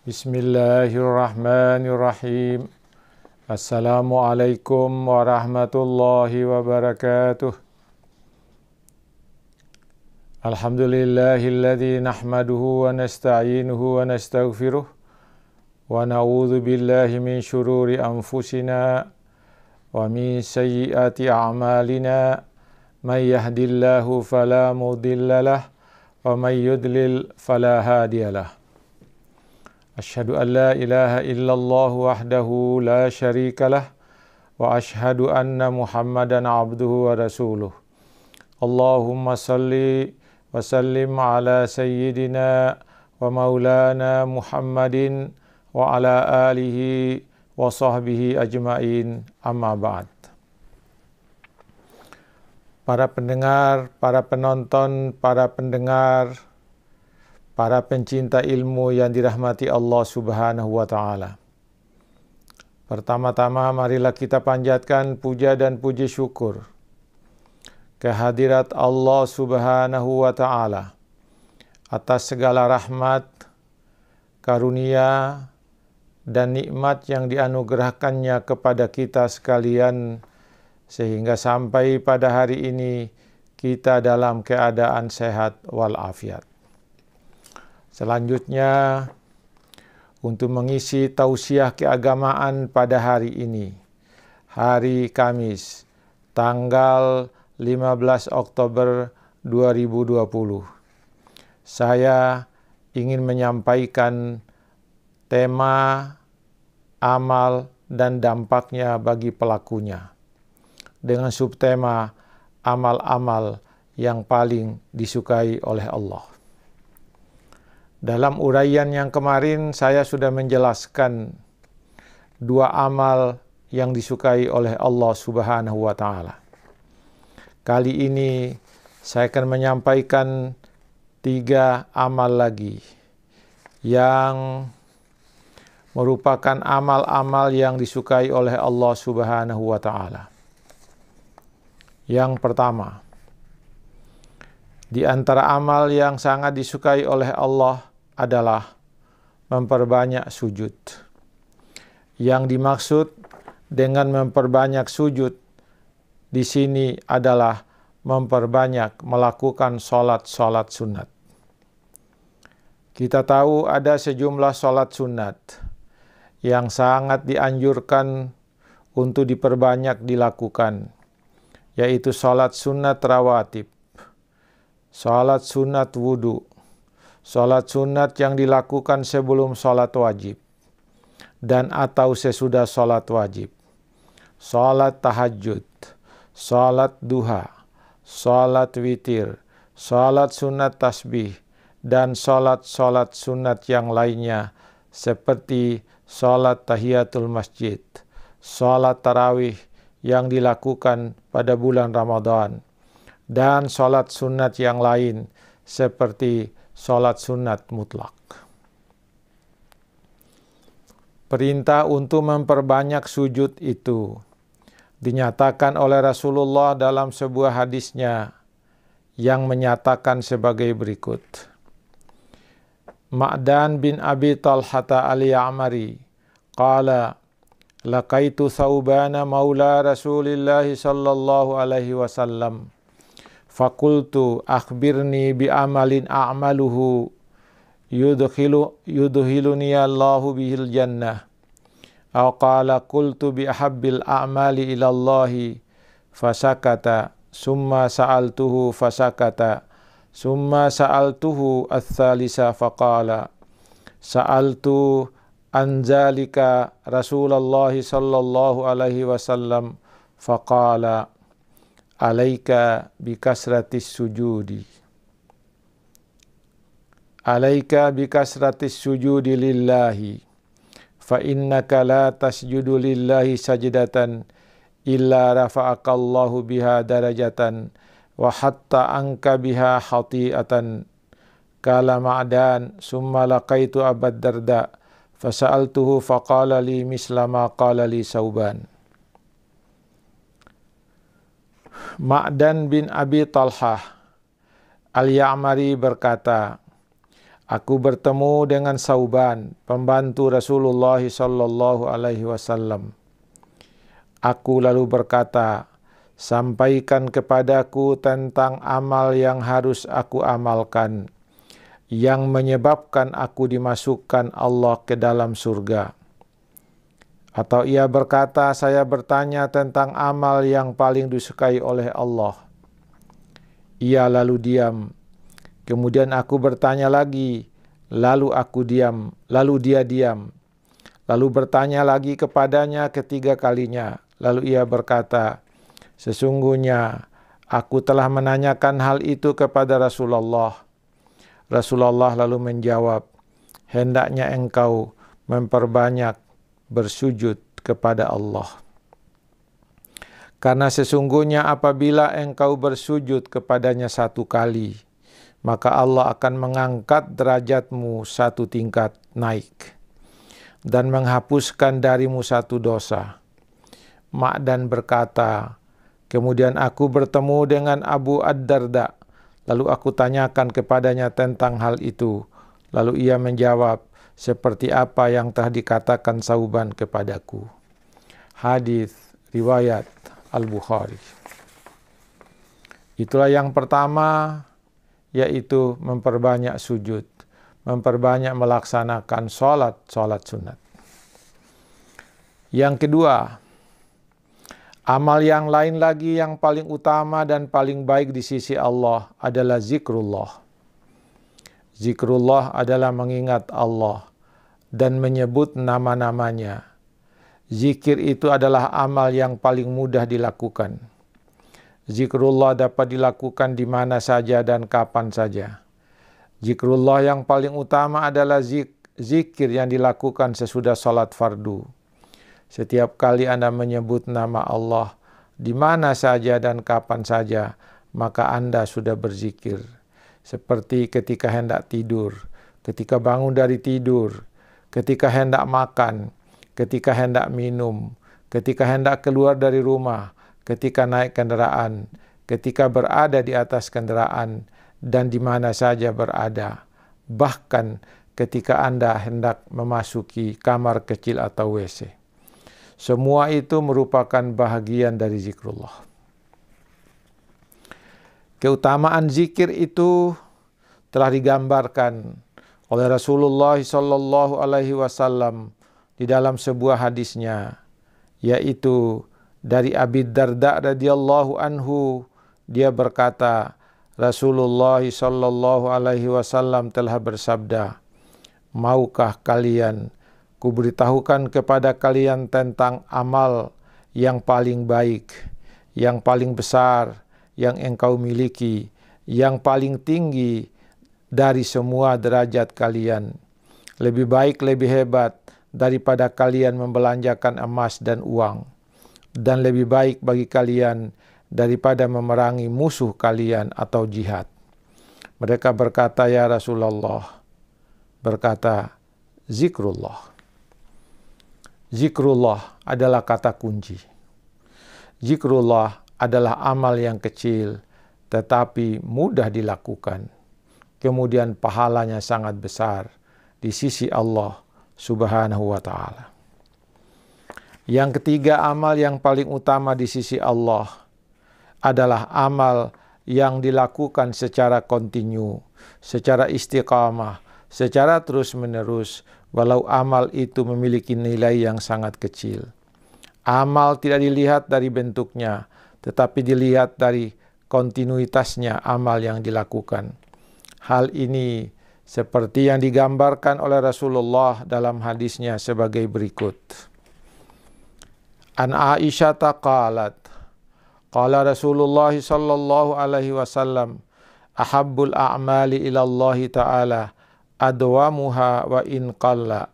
Bismillahirrahmanirrahim. Assalamualaikum warahmatullahi wabarakatuh. Alhamdulillahilladzi nahmaduhu wa nasta'inuhu wa nastaghfiruh wa na'udzu billahi min syururi anfusina wa min sayyiati a'malina. May yahdihillahu fala mudhillalah wa may yudlil fala hadiyalah. Asyhadu an la ilaha illallah wahdahu la syarikalah wa asyhadu anna Muhammadan abduhu wa rasuluh. Allahumma salli wa sallim ala sayyidina wa maulana Muhammadin wa ala alihi wa sahbihi ajmain, amma ba'd. Para pendengar, para penonton, para pendengar, para pencinta ilmu yang dirahmati Allah Subhanahu wa Ta'ala. Pertama-tama marilah kita panjatkan puja dan puji syukur kehadirat Allah Subhanahu wa Ta'ala atas segala rahmat, karunia, dan nikmat yang dianugerahkannya kepada kita sekalian, sehingga sampai pada hari ini kita dalam keadaan sehat walafiat. Selanjutnya, untuk mengisi tausiah keagamaan pada hari ini, hari Kamis, tanggal 15 Oktober 2020, saya ingin menyampaikan tema amal dan dampaknya bagi pelakunya, dengan subtema amal-amal yang paling disukai oleh Allah. Dalam uraian yang kemarin saya sudah menjelaskan dua amal yang disukai oleh Allah Subhanahu wa Ta'ala. Kali ini saya akan menyampaikan 3 amal lagi yang merupakan amal-amal yang disukai oleh Allah Subhanahu wa Ta'ala. Yang pertama, di antara amal yang sangat disukai oleh Allah adalah memperbanyak sujud. Yang dimaksud dengan memperbanyak sujud di sini adalah memperbanyak melakukan sholat-sholat sunat. Kita tahu ada sejumlah sholat sunat yang sangat dianjurkan untuk diperbanyak dilakukan, yaitu sholat sunat rawatib, sholat sunat wudu, sholat sunat yang dilakukan sebelum sholat wajib dan atau sesudah sholat wajib, sholat tahajud, sholat duha, sholat witir, sholat sunat tasbih, dan sholat-sholat sunat yang lainnya seperti sholat tahiyatul masjid, sholat tarawih yang dilakukan pada bulan Ramadan, dan sholat sunat yang lain seperti sholat sunat mutlak. Perintah untuk memperbanyak sujud itu dinyatakan oleh Rasulullah dalam sebuah hadisnya yang menyatakan sebagai berikut. Ma'dan bin Abi Talhata al-Ya'mari qala laqaitu Thawbana maula Rasulillahi sallallahu alaihi wasallam fakultu akhbirni bi amalin a'maluhu yudkhiluni Allahu bihil jannah aw qala qultu bi ahabbil a'mali ila Allahi fasakata summa sa'altuhu fasakata summa sa'altuhu ats-tsalisa faqala sa'altu an zalika Rasulullah sallallahu alaihi wasallam faqala alaika bikasratis sujudi. Alaika bikasratis sujudi lillahi. Fa innaka la tasjudu lillahi sajdatan illa rafa'akallahu biha darajatan wa hatta anka biha khati'atan. Kala Ma'dan summa laqaitu Abad Darda fasa'altuhu faqala li misla ma qala li Sauban. Ma'dan bin Abi Talhah Al-Ya'mari berkata, aku bertemu dengan Sauban, pembantu Rasulullah sallallahu alaihi wasallam. Aku lalu berkata, sampaikan kepadaku tentang amal yang harus aku amalkan, yang menyebabkan aku dimasukkan Allah ke dalam surga. Atau ia berkata, saya bertanya tentang amal yang paling disukai oleh Allah. Ia lalu diam. Kemudian aku bertanya lagi, lalu dia diam. Lalu bertanya lagi kepadanya ketiga kalinya. Lalu ia berkata, sesungguhnya aku telah menanyakan hal itu kepada Rasulullah. Rasulullah lalu menjawab, hendaknya engkau memperbanyak bersujud kepada Allah. Karena sesungguhnya apabila engkau bersujud kepadanya satu kali, maka Allah akan mengangkat derajatmu satu tingkat naik dan menghapuskan darimu satu dosa. Ma'dan berkata, kemudian aku bertemu dengan Abu Ad-Darda, lalu aku tanyakan kepadanya tentang hal itu. Lalu ia menjawab, seperti apa yang telah dikatakan Sauban kepadaku. Hadis riwayat Al-Bukhari. Itulah yang pertama, yaitu memperbanyak sujud, memperbanyak melaksanakan sholat sunat. Yang kedua, amal yang lain lagi yang paling utama dan paling baik di sisi Allah adalah zikrullah. Zikrullah adalah mengingat Allah dan menyebut nama-namanya. Zikir itu adalah amal yang paling mudah dilakukan. Zikrullah dapat dilakukan di mana saja dan kapan saja. Zikrullah yang paling utama adalah zikir yang dilakukan sesudah salat fardu. Setiap kali Anda menyebut nama Allah di mana saja dan kapan saja, maka Anda sudah berzikir. Seperti ketika hendak tidur, ketika bangun dari tidur, ketika hendak makan, ketika hendak minum, ketika hendak keluar dari rumah, ketika naik kendaraan, ketika berada di atas kendaraan, dan di mana saja berada. Bahkan ketika Anda hendak memasuki kamar kecil atau WC. Semua itu merupakan bahagian dari zikrullah. Keutamaan zikir itu telah digambarkan oleh Rasulullah sallallahu alaihi wasallam di dalam sebuah hadisnya, yaitu dari Abi Darda radhiyallahu anhu. Dia berkata, Rasulullah sallallahu alaihi wasallam telah bersabda, maukah kalian kuberitahukan kepada kalian tentang amal yang paling baik, yang paling besar, yang engkau miliki, yang paling tinggi dari semua derajat kalian. Lebih baik, lebih hebat daripada kalian membelanjakan emas dan uang. Dan lebih baik bagi kalian daripada memerangi musuh kalian atau jihad. Mereka berkata, ya Rasulullah, berkata, zikrullah. Zikrullah adalah kata kunci. Zikrullah adalah amal yang kecil tetapi mudah dilakukan. Kemudian pahalanya sangat besar di sisi Allah Subhanahu wa ta'ala. Yang ketiga, amal yang paling utama di sisi Allah adalah amal yang dilakukan secara kontinu, secara istiqamah, secara terus-menerus, walau amal itu memiliki nilai yang sangat kecil. Amal tidak dilihat dari bentuknya, tetapi dilihat dari kontinuitasnya amal yang dilakukan. Hal ini seperti yang digambarkan oleh Rasulullah dalam hadisnya sebagai berikut. An Aisyah qalat, qala Rasulullah sallallahu alaihi wasallam, ahabbul a'mali ila Allah ta'ala adwamuha wa in qalla.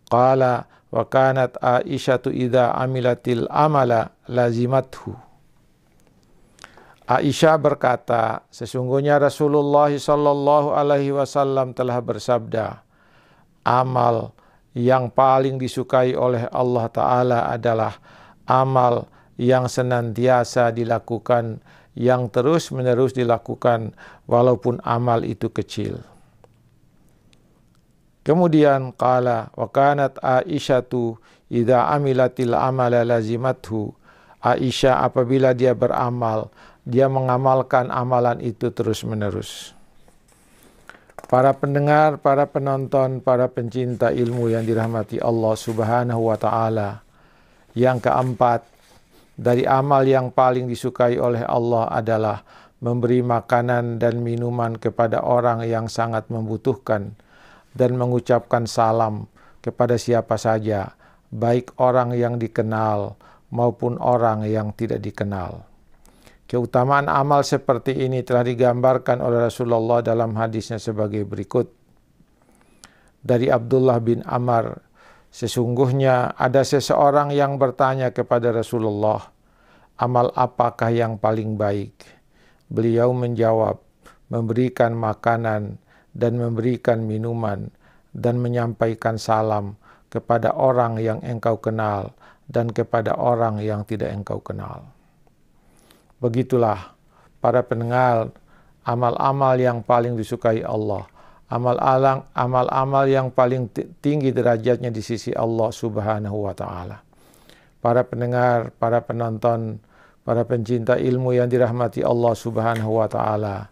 Qala wa kanat Aisyatu idza amilatil amala lazimathu. Aisyah berkata, sesungguhnya Rasulullah sallallahu alaihi wasallam telah bersabda, amal yang paling disukai oleh Allah Ta'ala adalah amal yang senantiasa dilakukan, yang terus-menerus dilakukan, walaupun amal itu kecil. Kemudian qala wa kanat Aisyatu idza amilatil amala lazimathu. Aisyah apabila dia beramal, dia mengamalkan amalan itu terus-menerus. Para pendengar, para penonton, para pencinta ilmu yang dirahmati Allah Subhanahu wa taala. Yang keempat, dari amal yang paling disukai oleh Allah adalah memberi makanan dan minuman kepada orang yang sangat membutuhkan dan mengucapkan salam kepada siapa saja, baik orang yang dikenal maupun orang yang tidak dikenal. Keutamaan amal seperti ini telah digambarkan oleh Rasulullah dalam hadisnya sebagai berikut. Dari Abdullah bin Amr, sesungguhnya ada seseorang yang bertanya kepada Rasulullah, amal apakah yang paling baik? Beliau menjawab, memberikan makanan dan memberikan minuman dan menyampaikan salam kepada orang yang engkau kenal dan kepada orang yang tidak engkau kenal. Begitulah para pendengar, amal-amal yang paling disukai Allah, amal-amal yang paling tinggi derajatnya di sisi Allah Subhanahu wa taala. Para pendengar, para penonton, para pencinta ilmu yang dirahmati Allah Subhanahu wa taala,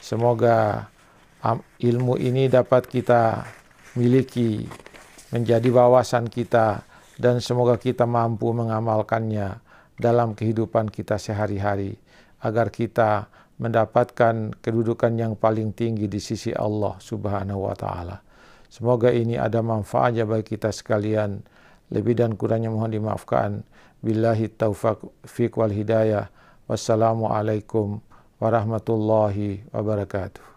semoga ilmu ini dapat kita miliki, menjadi wawasan kita, dan semoga kita mampu mengamalkannya dalam kehidupan kita sehari-hari, agar kita mendapatkan kedudukan yang paling tinggi di sisi Allah Subhanahu wa taala. Semoga ini ada manfaatnya bagi kita sekalian. Lebih dan kurangnya mohon dimaafkan. Billahi taufiq wal hidayah. Wassalamualaikum warahmatullahi wabarakatuh.